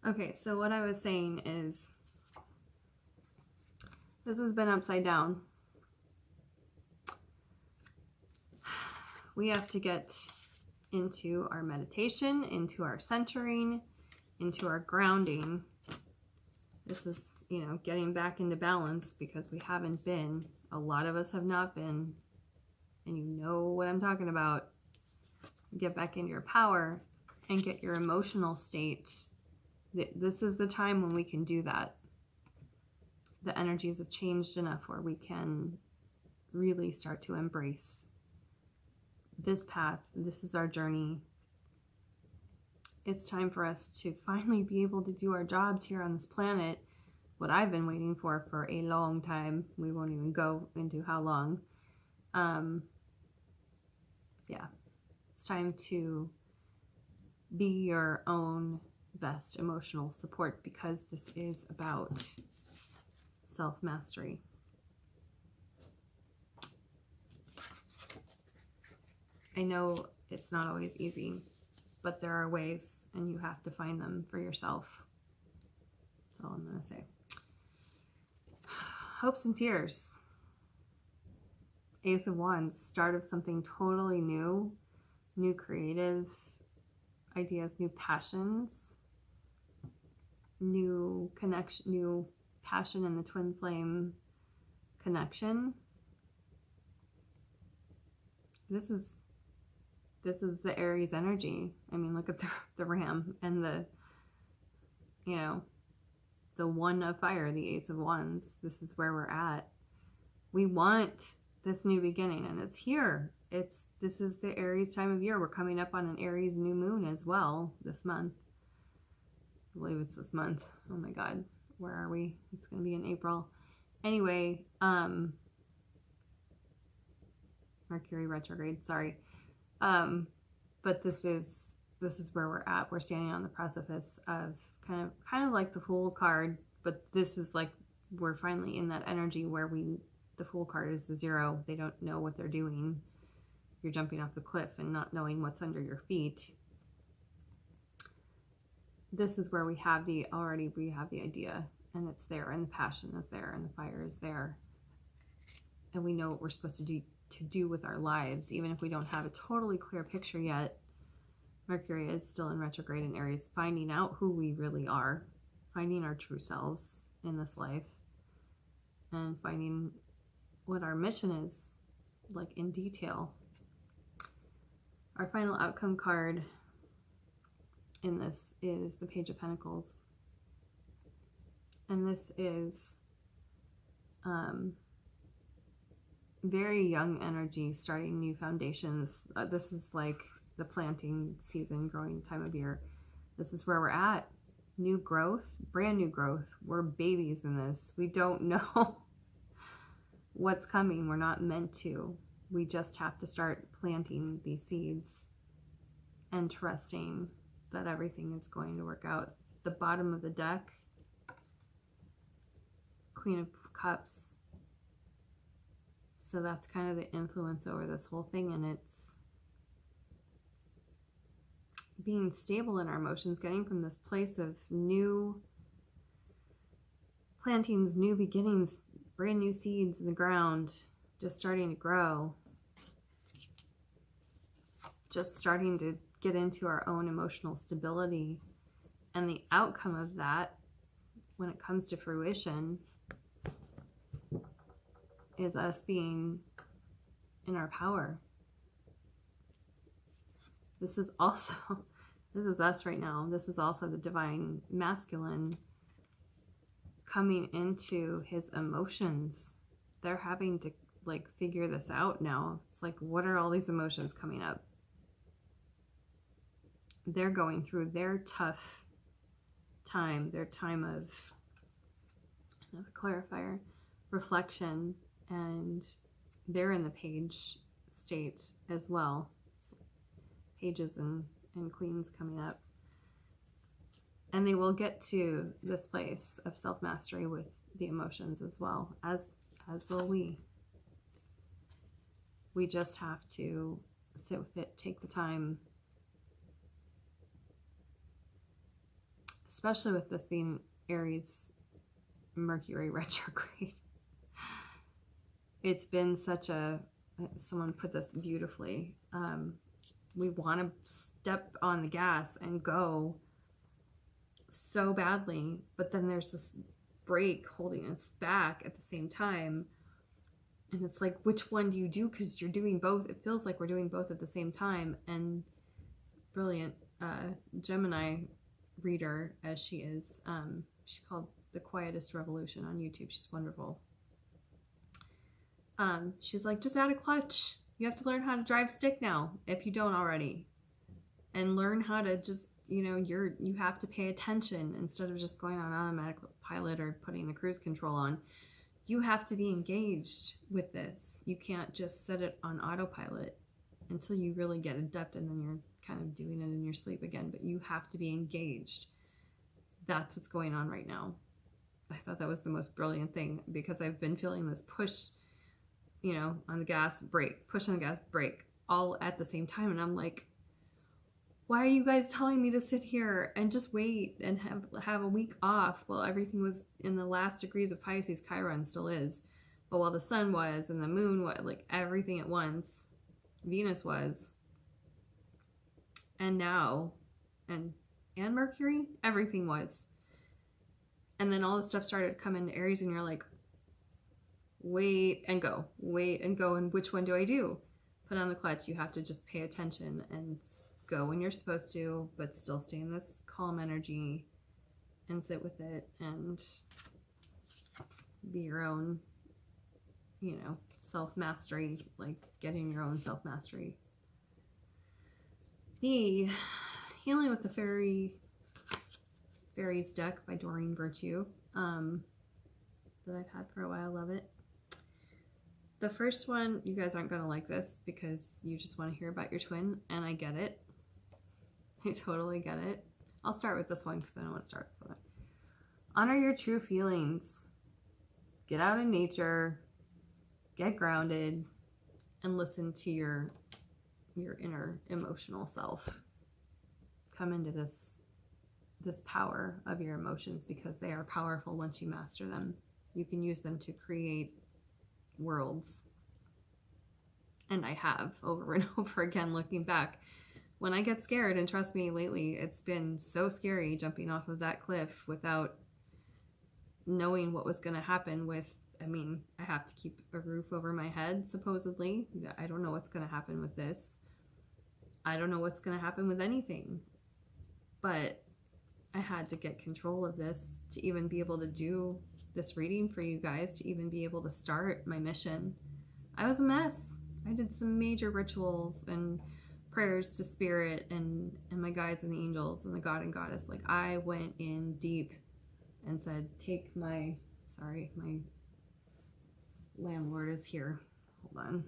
Okay, so what I was saying is this has been upside down. We have to get into our meditation, into our centering, into our grounding. This is, getting back into balance because we haven't been. A lot of us have not been. And you know what I'm talking about. Get back into your power and get your emotional state. This is the time when we can do that. The energies have changed enough where we can really start to embrace this path. This is our journey. It's time for us to finally be able to do our jobs here on this planet. What I've been waiting for a long time. We won't even go into how long. Yeah, it's time to be your own best emotional support because this is about self-mastery. I know it's not always easy, but there are ways and you have to find them for yourself. That's all I'm going to say. Hopes and fears. Ace of Wands, start of something totally new, new creative ideas, new passions, new connection, new passion in the twin flame connection. This is the Aries energy. I mean, look at the ram and the one of fire, the Ace of Wands. This is where we're at. We want this new beginning, and it's here. This is the Aries time of year. We're coming up on an Aries new moon as well this month. I believe it's this month. Oh my God, where are we? It's going to be in April. Anyway, Mercury retrograde. Sorry, but this is where we're at. We're standing on the precipice of kind of like the Fool card, but this is like we're finally in that energy where the Fool card is the zero. They don't know what they're doing. You're jumping off the cliff and not knowing what's under your feet. This is where we have the idea, and it's there, and the passion is there, and the fire is there, and we know what we're supposed to do with our lives, even if we don't have a totally clear picture yet. Mercury is still in retrograde in Aries, finding out who we really are, finding our true selves in this life, and finding what our mission is, like in detail. Our final outcome card in this is the Page of Pentacles. And this is very young energy, starting new foundations. This is like the planting season, growing time of year. This is where we're at. New growth, brand new growth. We're babies in this. We don't know what's coming. We're not meant to. We just have to start planting these seeds and trusting that everything is going to work out. The bottom of the deck, Queen of Cups. So that's kind of the influence over this whole thing, and it's being stable in our emotions, getting from this place of new plantings, new beginnings, brand new seeds in the ground, just starting to grow, just starting to get into our own emotional stability. And the outcome of that, when it comes to fruition, is us being in our power. This is us right now. This is also the divine masculine coming into his emotions. They're having to like figure this out now. It's like, what are all these emotions coming up? They're going through their tough time, their time of, another clarifier, reflection, and they're in the page state as well. Pages and queens coming up. And they will get to this place of self-mastery with the emotions as well, as will we. We just have to sit with it, take the time, especially with this being Aries Mercury retrograde. It's been such a, someone put this beautifully, we want to step on the gas and go so badly, but then there's this brake holding us back at the same time. And it's like, which one do you do? Because you're doing both. It feels like we're doing both at the same time. And brilliant Gemini reader as she is, she's called The Quietest Revolution on YouTube. She's wonderful. She's like, just add a clutch. You have to learn how to drive stick now if you don't already, and learn how to just, you know, you have to pay attention instead of just going on automatic pilot or putting the cruise control on. You have to be engaged with this. You can't just set it on autopilot until you really get adept, and then you're kind of doing it in your sleep again, but you have to be engaged. That's what's going on right now. I thought that was the most brilliant thing, because I've been feeling this push, you know, on the gas, brake, push on the gas, brake, all at the same time. And I'm like, why are you guys telling me to sit here and just wait and have a week off? Well, everything was in the last degrees of Pisces. Chiron still is. But while the sun was and the moon was, like everything at once, Venus was. And now, and Mercury, everything was. And then all this stuff started to come into Aries, and you're like, wait and go, and which one do I do? Put on the clutch. You have to just pay attention and go when you're supposed to, but still stay in this calm energy and sit with it and be your own, you know, self-mastery, like getting your own self-mastery. The Healing with the Fairies deck by Doreen Virtue, that I've had for a while. Love it. The first one, you guys aren't going to like this because you just want to hear about your twin, and I get it. I totally get it. I'll start with this one because I don't want to start with that. Honor your true feelings. Get out in nature. Get grounded. And listen to your inner emotional self. Come into this power of your emotions, because they are powerful once you master them. You can use them to create worlds. And I have, over and over again, looking back. When I get scared, and trust me, lately it's been so scary jumping off of that cliff without knowing what was going to happen with, I mean, I have to keep a roof over my head, supposedly. I don't know what's going to happen with this. I don't know what's going to happen with anything. But I had to get control of this to even be able to do this reading for you guys, to even be able to start my mission. I was a mess. I did some major rituals and prayers to spirit and my guides and the angels and the God and Goddess. Like, I went in deep and said, take my, sorry, my landlord is here. Hold on.